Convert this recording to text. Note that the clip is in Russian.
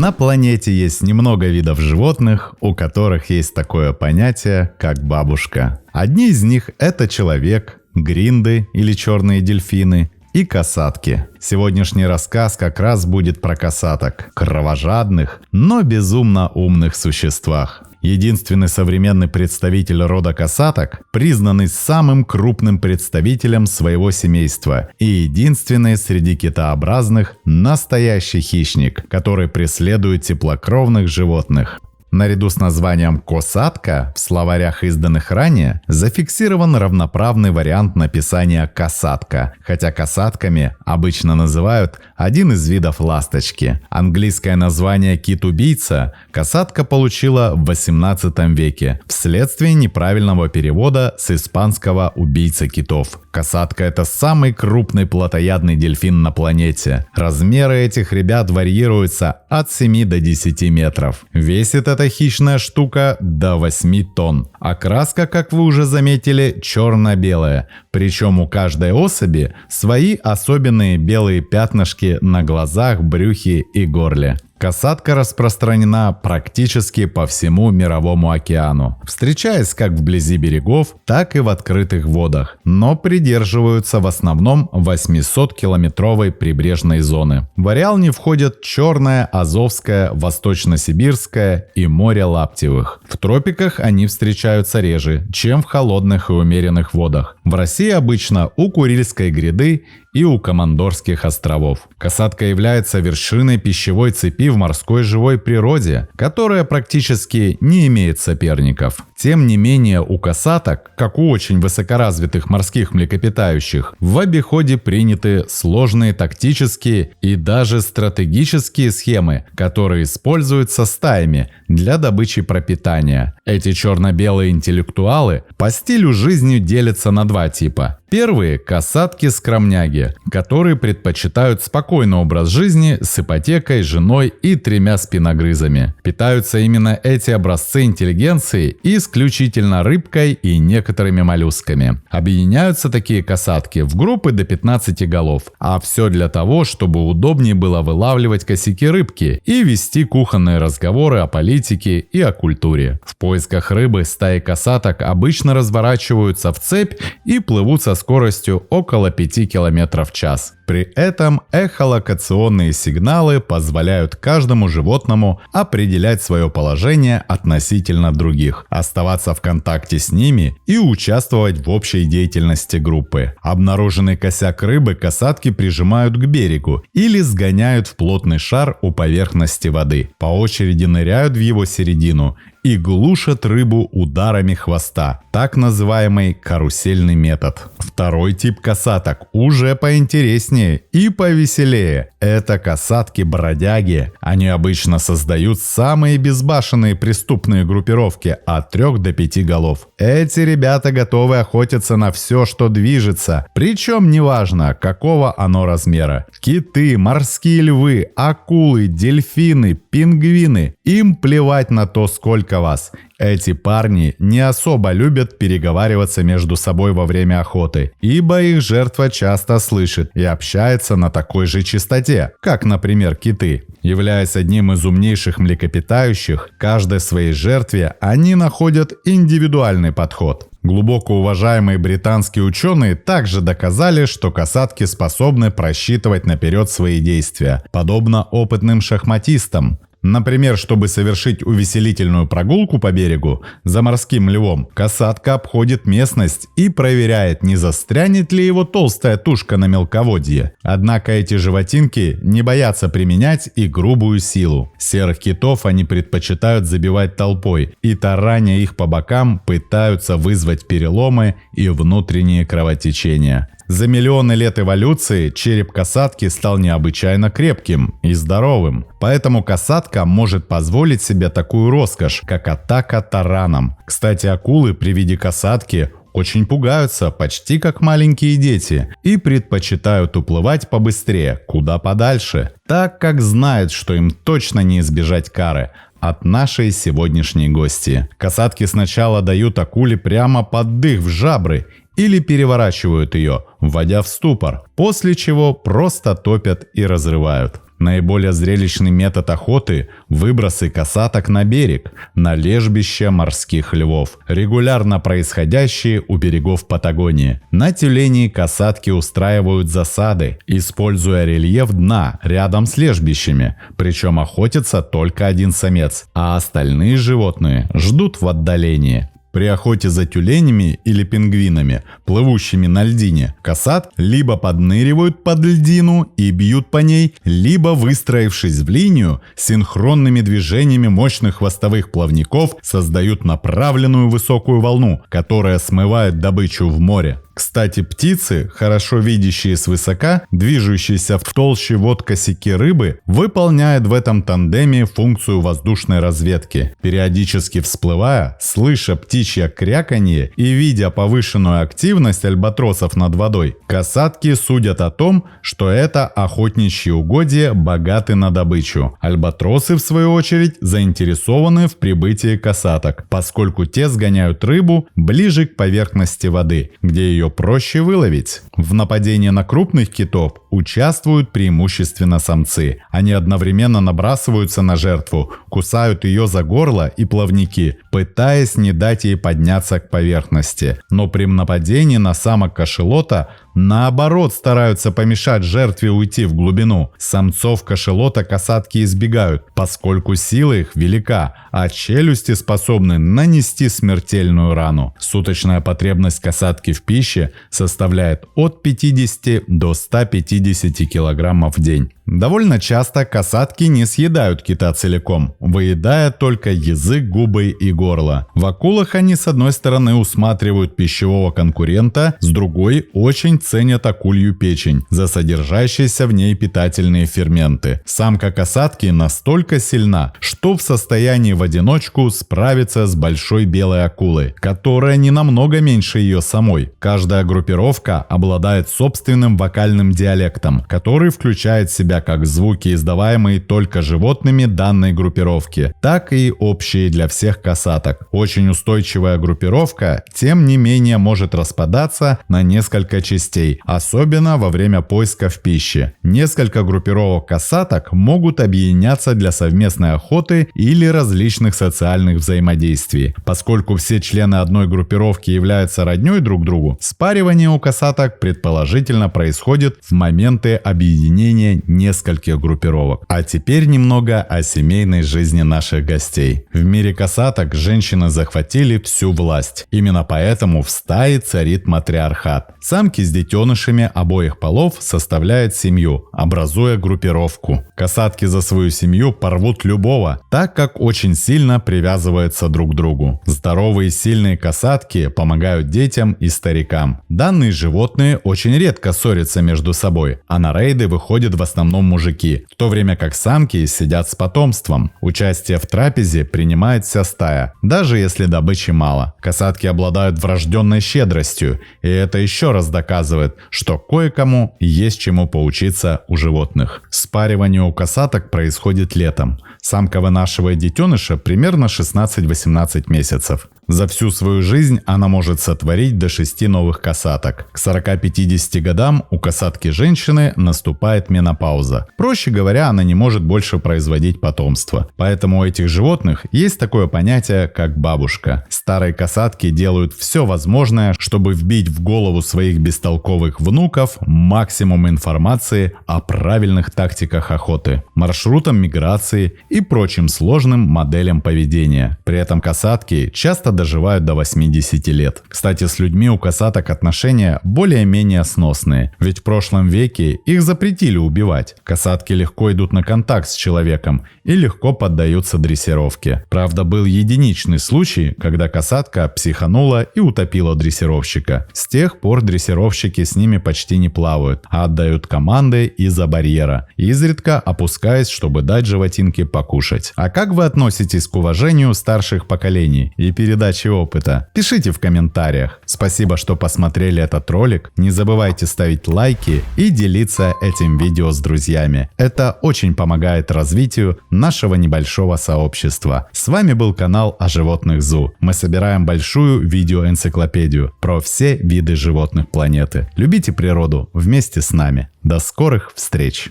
На планете есть немного видов животных, у которых есть такое понятие, как бабушка. Одни из них – это человек, гринды или черные дельфины и касатки. Сегодняшний рассказ как раз будет про касаток, кровожадных, но безумно умных существах. Единственный современный представитель рода касаток, признанный самым крупным представителем своего семейства и единственный среди китообразных настоящий хищник, который преследует теплокровных животных. Наряду с названием «косатка» в словарях, изданных ранее, зафиксирован равноправный вариант написания «касатка», хотя касатками обычно называют один из видов ласточки. Английское название «кит-убийца» касатка получила в XVIII веке вследствие неправильного перевода с испанского «убийца китов». Касатка – это самый крупный плотоядный дельфин на планете. Размеры этих ребят варьируются от 7 до 10 метров. Весит эта хищная штука до 8 тонн. Окраска, как вы уже заметили, черно-белая. Причем у каждой особи свои особенные белые пятнышки на глазах, брюхе и горле. Касатка распространена практически по всему Мировому океану, встречаясь как вблизи берегов, так и в открытых водах, но придерживаются в основном 800-километровой прибрежной зоны. В ареал не входят Черное, Азовское, Восточно-Сибирское и море Лаптевых. В тропиках они встречаются реже, чем в холодных и умеренных водах. В России обычно у Курильской гряды и у Командорских островов. Касатка является вершиной пищевой цепи в морской живой природе, которая практически не имеет соперников. Тем не менее, у касаток, как у очень высокоразвитых морских млекопитающих, в обиходе приняты сложные тактические и даже стратегические схемы, которые используются стаями для добычи пропитания. Эти черно-белые интеллектуалы по стилю жизни делятся на два типа. Первые – касатки-скромняги, которые предпочитают спокойный образ жизни с ипотекой, женой и 3 спиногрызами. Питаются именно эти образцы интеллигенции исключительно рыбкой и некоторыми моллюсками. Объединяются такие касатки в группы до 15 голов, а все для того, чтобы удобнее было вылавливать косяки рыбки и вести кухонные разговоры о политике и о культуре. В поисках рыбы стаи касаток обычно разворачиваются в цепь и плывут со скоростью около 5 км в час. При этом эхолокационные сигналы позволяют каждому животному определять свое положение относительно других, оставаться в контакте с ними и участвовать в общей деятельности группы. Обнаруженный косяк рыбы касатки прижимают к берегу или сгоняют в плотный шар у поверхности воды. По очереди ныряют в его середину и глушат рыбу ударами хвоста, так называемый карусельный метод. Второй тип касаток уже поинтереснее и повеселее. Это касатки-бродяги. Они обычно создают самые безбашенные преступные группировки от 3 до 5 голов. Эти ребята готовы охотиться на все, что движется, причем неважно, какого оно размера. Киты, морские львы, акулы, дельфины, пингвины. Им плевать на то, сколько вас. Эти парни не особо любят переговариваться между собой во время охоты, ибо их жертва часто слышит и общается на такой же частоте, как, например, киты. Являясь одним из умнейших млекопитающих, каждой своей жертве они находят индивидуальный подход. Глубоко уважаемые британские ученые также доказали, что касатки способны просчитывать наперед свои действия, подобно опытным шахматистам. Например, чтобы совершить увеселительную прогулку по берегу за морским львом, касатка обходит местность и проверяет, не застрянет ли его толстая тушка на мелководье. Однако эти животинки не боятся применять и грубую силу. Серых китов они предпочитают забивать толпой и, тараня их по бокам, пытаются вызвать переломы и внутренние кровотечения. За миллионы лет эволюции череп касатки стал необычайно крепким и здоровым, поэтому касатка может позволить себе такую роскошь, как атака тараном. Кстати, акулы при виде касатки очень пугаются, почти как маленькие дети, и предпочитают уплывать побыстрее, куда подальше, так как знают, что им точно не избежать кары от нашей сегодняшней гости. Касатки сначала дают акуле прямо под дых в жабры или переворачивают ее, вводя в ступор, после чего просто топят и разрывают. Наиболее зрелищный метод охоты – выбросы касаток на берег, на лежбище морских львов, регулярно происходящие у берегов Патагонии. На тюленей касатки устраивают засады, используя рельеф дна рядом с лежбищами, причем охотится только один самец, а остальные животные ждут в отдалении. При охоте за тюленями или пингвинами, плывущими на льдине, касатки либо подныривают под льдину и бьют по ней, либо, выстроившись в линию, синхронными движениями мощных хвостовых плавников создают направленную высокую волну, которая смывает добычу в море. Кстати, птицы, хорошо видящие свысока, движущиеся в толще вод косяки рыбы, выполняют в этом тандеме функцию воздушной разведки. Периодически всплывая, слыша птичье кряканье и видя повышенную активность альбатросов над водой, касатки судят о том, что это охотничьи угодья богаты на добычу. Альбатросы, в свою очередь, заинтересованы в прибытии касаток, поскольку те сгоняют рыбу ближе к поверхности воды, где ее проще выловить. В нападении на крупных китов участвуют преимущественно самцы. Они одновременно набрасываются на жертву, кусают ее за горло и плавники, пытаясь не дать ей подняться к поверхности. Но при нападении на самок кашалота наоборот стараются помешать жертве уйти в глубину. Самцов кашалота касатки избегают, поскольку сила их велика, а челюсти способны нанести смертельную рану. Суточная потребность касатки в пище составляет от 50 до 150 килограммов в день. Довольно часто касатки не съедают кита целиком, выедая только язык, губы и горло. В акулах они с одной стороны усматривают пищевого конкурента, с другой очень ценят акулью печень за содержащиеся в ней питательные ферменты. Самка касатки настолько сильна, что в состоянии в одиночку справиться с большой белой акулой, которая не намного меньше ее самой. Каждая группировка обладает собственным вокальным диалектом, который включает в себя как звуки, издаваемые только животными данной группировки, так и общие для всех касаток. Очень устойчивая группировка, тем не менее, может распадаться на несколько частей, особенно во время поисков пищи. Несколько группировок касаток могут объединяться для совместной охоты или различных социальных взаимодействий. Поскольку все члены одной группировки являются роднёй друг другу, спаривание у касаток предположительно происходит в моменты объединения нескольких группировок. А теперь немного о семейной жизни наших гостей. В мире касаток женщины захватили всю власть. Именно поэтому в стае царит матриархат. Самки с детенышами обоих полов составляют семью, образуя группировку. Касатки за свою семью порвут любого, так как очень сильно привязываются друг к другу. Здоровые и сильные касатки помогают детям и старикам. Данные животные очень редко ссорятся между собой, а на рейды выходят в основном мужики, в то время как самки сидят с потомством. Участие в трапезе принимает вся стая, даже если добычи мало. Касатки обладают врожденной щедростью, и это еще раз доказывает, что кое-кому есть чему поучиться у животных. Спаривание у касаток происходит летом. Самка вынашивает детеныша примерно 16-18 месяцев. За всю свою жизнь она может сотворить до 6 новых касаток. К 40-50 годам у касатки женщины наступает менопауза. Проще говоря, она не может больше производить потомство. Поэтому у этих животных есть такое понятие, как бабушка. Старые касатки делают все возможное, чтобы вбить в голову своих бестолковых внуков максимум информации о правильных тактиках охоты, маршрутам миграции и прочим сложным моделям поведения. При этом касатки часто доживают до 80 лет. Кстати, с людьми у касаток отношения более-менее сносные, ведь в прошлом веке их запретили убивать. Касатки легко идут на контакт с человеком и легко поддаются дрессировке. Правда, был единичный случай, когда касатка психанула и утопила дрессировщика. С тех пор дрессировщики с ними почти не плавают, а отдают команды из-за барьера, изредка опускаясь, чтобы дать животинке покушать. А как вы относитесь к уважению старших поколений и передаче опыта? Пишите в комментариях. Спасибо, что посмотрели этот ролик. Не забывайте ставить лайки и делиться этим видео с друзьями. Это очень помогает развитию нашего небольшого сообщества. С вами был канал о животных ЗУ. Мы собираем большую видеоэнциклопедию про все виды животных планеты. Любите природу вместе с нами. До скорых встреч!